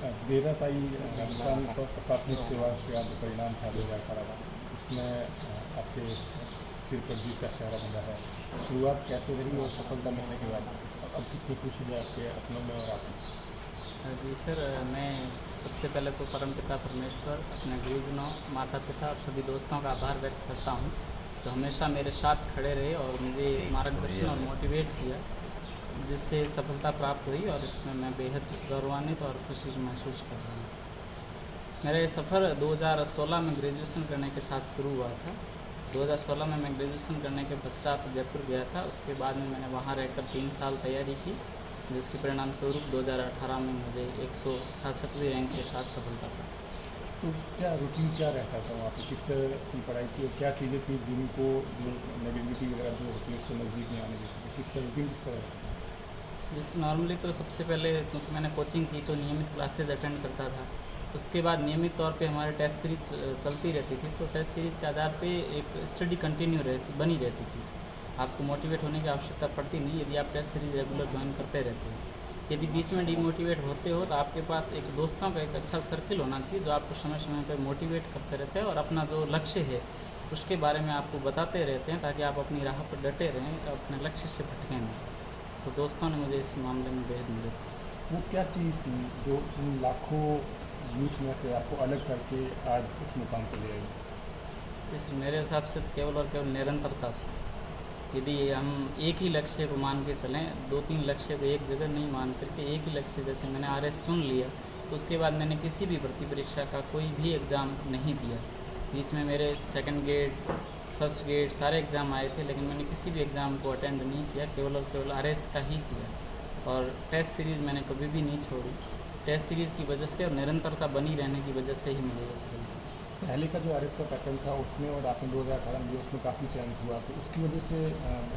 बेराताई राजस्थान प्रशासनिक सेवा का जो परिणाम था 2018 का, उसमें आपके सिर पर जीत का शहरा बंधा है। शुरुआत कैसे रही और सफलता मिलने के बाद अब कितनी खुशी है आपके अपनों में और आप में? जी सर, मैं सबसे पहले तो परमपिता परमेश्वर, अपने गुरुजनों, माता पिता और सभी दोस्तों का आभार व्यक्त करता हूँ जो हमेशा मेरे साथ खड़े रहे और मुझे मार्गदर्शन और मोटिवेट किया, जिससे सफलता प्राप्त हुई और इसमें मैं बेहद गौरवान्वित और खुशी महसूस कर रहा हूँ। मेरा ये सफ़र 2016 में ग्रेजुएशन करने के साथ शुरू हुआ था। 2016 में मैं ग्रेजुएशन करने के पश्चात जयपुर गया था। उसके बाद में मैंने वहाँ रहकर 3 साल तैयारी की, जिसके परिणाम स्वरूप 2018 में मुझे 166वीं रैंक के साथ सफलता प्राप्त। तो क्या रूटीन क्या रहता था वहाँ पे, किस तरह की पढ़ाई थी और क्या चीज़ें थी जिनको जो नेगेटिविटी वगैरह जो होती है उसको नज़दीक में आने देती, किस तरह रूटीन किस तरह रहता जिस नॉर्मली तो सबसे पहले क्योंकि मैंने कोचिंग की तो नियमित क्लासेज अटेंड करता था। उसके बाद नियमित तौर पे हमारे टेस्ट सीरीज चलती रहती थी, तो टेस्ट सीरीज़ के आधार पे एक स्टडी कंटिन्यू बनी रहती थी। आपको मोटिवेट होने की आवश्यकता पड़ती नहीं यदि आप टेस्ट सीरीज़ रेगुलर ज्वाइन करते रहते हो। यदि बीच में डिमोटिवेट होते हो तो आपके पास एक दोस्तों का एक अच्छा सर्किल होना चाहिए जो आपको समय समय पर मोटिवेट करते रहते हैं और अपना जो लक्ष्य है उसके बारे में आपको बताते रहते हैं, ताकि आप अपनी राह पर डटे रहें, अपने लक्ष्य से भटकें नहीं। तो दोस्तों ने मुझे इस मामले में बेहद मदद की। वो क्या चीज़ थी जो उन लाखों यूथ में से आपको अलग करके आज इस मुकाम पर ले आई? इस मेरे हिसाब से तो केवल और केवल निरंतरता था। यदि हम एक ही लक्ष्य को मान के चलें, 2-3 लक्ष्य को एक जगह नहीं मान करके एक ही लक्ष्य, जैसे मैंने आरएस चुन लिया तो उसके बाद मैंने किसी भी भर्ती परीक्षा का कोई भी एग्ज़ाम नहीं दिया। बीच में मेरे सेकंड गेट, फर्स्ट गेट सारे एग्ज़ाम आए थे, लेकिन मैंने किसी भी एग्ज़ाम को अटेंड नहीं किया, केवल और केवल आरएस का ही किया। और टेस्ट सीरीज़ मैंने कभी भी नहीं छोड़ी। टेस्ट सीरीज़ की वजह से और निरंतरता बनी रहने की वजह से ही मुझे ये सफलता। पहले का जो आरएस का पैटर्न था उसमें और आपने 2018 में उसमें काफ़ी चेंज हुआ, तो उसकी वजह से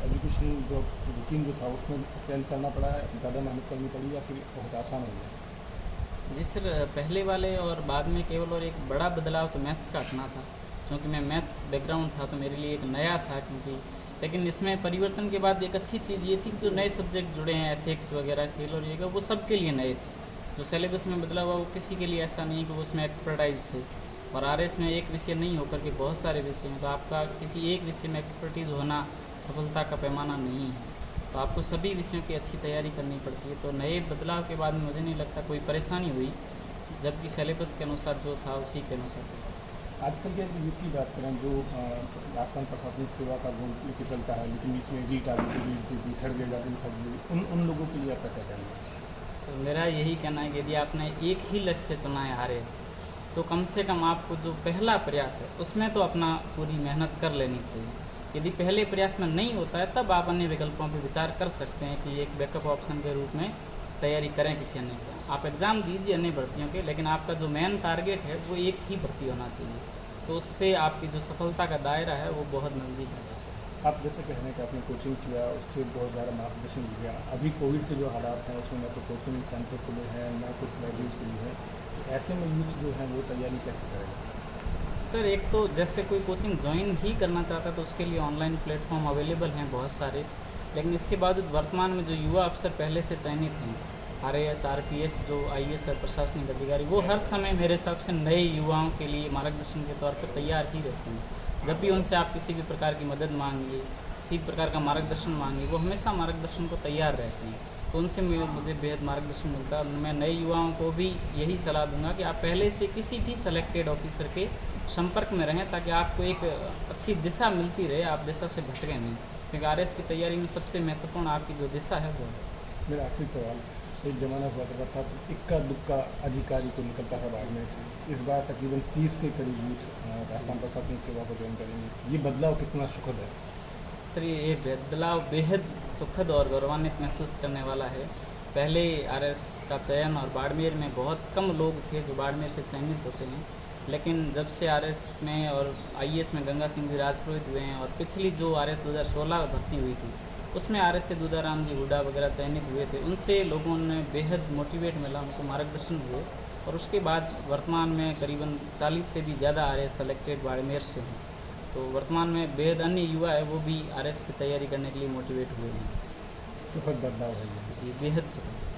एजुकेशन जो रूटीन जो था उसमें चेंज करना पड़ा है, ज़्यादा मेहनत करनी पड़ी या फिर बहुत आसान हो गया? जी सर, पहले वाले और बाद में केवल और एक बड़ा बदलाव तो मैथ्स का आना था, क्योंकि मैं मैथ्स बैकग्राउंड था तो मेरे लिए एक नया था। क्योंकि लेकिन इसमें परिवर्तन के बाद एक अच्छी चीज़ ये थी कि जो नए सब्जेक्ट जुड़े हैं, एथिक्स वगैरह, खेल और ये वो सबके लिए नए थे। जो सिलेबस में बदला हुआ वो किसी के लिए ऐसा नहीं कि वो उसमें एक्सपर्टाइज थे। और आरएस में एक विषय नहीं होकर के बहुत सारे विषय हैं, तो आपका किसी एक विषय में एक्सपर्टीज़ होना सफलता का पैमाना नहीं है। तो आपको सभी विषयों की अच्छी तैयारी करनी पड़ती है। तो नए बदलाव के बाद में मुझे नहीं लगता कोई परेशानी हुई, जबकि सिलेबस के अनुसार जो था उसी के अनुसार। आजकल के यूथ की बात करें जो राजस्थान प्रशासनिक सेवा का गोल लेके चलता है, लेकिन बीच में रीट आ गई, रीट दे दी, थर्ड ग्रेड आ गई, थर्ड ग्रेड, उन लोगों के लिए आपका क्या कहना है? सर, मेरा यही कहना है कि यदि आपने एक ही लक्ष्य चुना है आरएस, तो कम से कम आपको जो पहला प्रयास है उसमें तो अपना पूरी मेहनत कर लेनी चाहिए। यदि पहले प्रयास में नहीं होता है तब आप अन्य विकल्पों पर विचार कर सकते हैं कि एक बैकअप ऑप्शन के रूप में तैयारी करें किसी अन्य का। आप एग्ज़ाम दीजिए अन्य भर्तियों के, लेकिन आपका जो मेन टारगेट है वो एक ही भर्ती होना चाहिए, तो उससे आपकी जो सफलता का दायरा है वो बहुत नज़दीक है। आप जैसे कह रहे हैं कि आपने कोचिंग किया, उससे बहुत ज़्यादा मार्गदर्शन लिया। अभी कोविड के जो हालात हैं उसमें ना तो कोचिंग सेंटर खुले हैं, ना कुछ लाइब्रेरीज खुली है, तो ऐसे में यूथ जो है वो तैयारी कैसे करेगा? सर, एक तो जैसे कोई कोचिंग ज्वाइन ही करना चाहता है तो उसके लिए ऑनलाइन प्लेटफॉर्म अवेलेबल हैं बहुत सारे, लेकिन इसके बावजूद वर्तमान में जो युवा अफसर पहले से चयनित हैं, आरएएस, आरपीएस, जो आईएएस है प्रशासनिक अधिकारी, वो हर समय मेरे हिसाब से नए युवाओं के लिए मार्गदर्शन के तौर पर तैयार ही रहते हैं। जब भी उनसे आप किसी भी प्रकार की मदद मांगिए, किसी प्रकार का मार्गदर्शन मांगिए, वो हमेशा मार्गदर्शन को तैयार रहते हैं। तो उनसे मुझे बेहद मार्गदर्शन मिलता है और मैं नए युवाओं को भी यही सलाह दूंगा कि आप पहले से किसी भी सेलेक्टेड ऑफिसर के संपर्क में रहें, ताकि आपको एक अच्छी दिशा मिलती रहे, आप दिशा से भटकें नहीं। क्योंकि आरएस की तैयारी में सबसे महत्वपूर्ण आपकी जो दिशा है वो है। मेरा आखिरी सवाल, एक ज़माना हुआ करता था तो इक्का दुक्का अधिकारी को निकलता था बाड़मेर से, इस बार तकरीबन 30 के करीब यूथ राजस्थान प्रशासनिक सेवा को ज्वाइन करेंगे, ये बदलाव कितना सुखद है? सर, ये बदलाव बेहद सुखद और गौरवान्वित महसूस करने वाला है। पहले आरएस का चयन और बाड़मेर में बहुत कम लोग थे जो बाड़मेर से चयनित होते हैं, लेकिन जब से आरएस में और आईएएस में गंगा सिंह जी राजपुरोहित हुए हैं और पिछली जो आरएस 2016 भर्ती हुई थी उसमें आरएस से दूधाराम जी हुड्डा वगैरह चयनित हुए थे, उनसे लोगों ने बेहद मोटिवेट मिला, उनको मार्गदर्शन हुए और उसके बाद वर्तमान में करीबन 40 से भी ज़्यादा आरएस सेलेक्टेड बाड़मेर से हैं। तो वर्तमान में बेहद अन्य युवा है वो भी आरएस की तैयारी करने के लिए मोटिवेट हुए हैं। सुखद बदलाव है ये। जी, बेहद सुखद।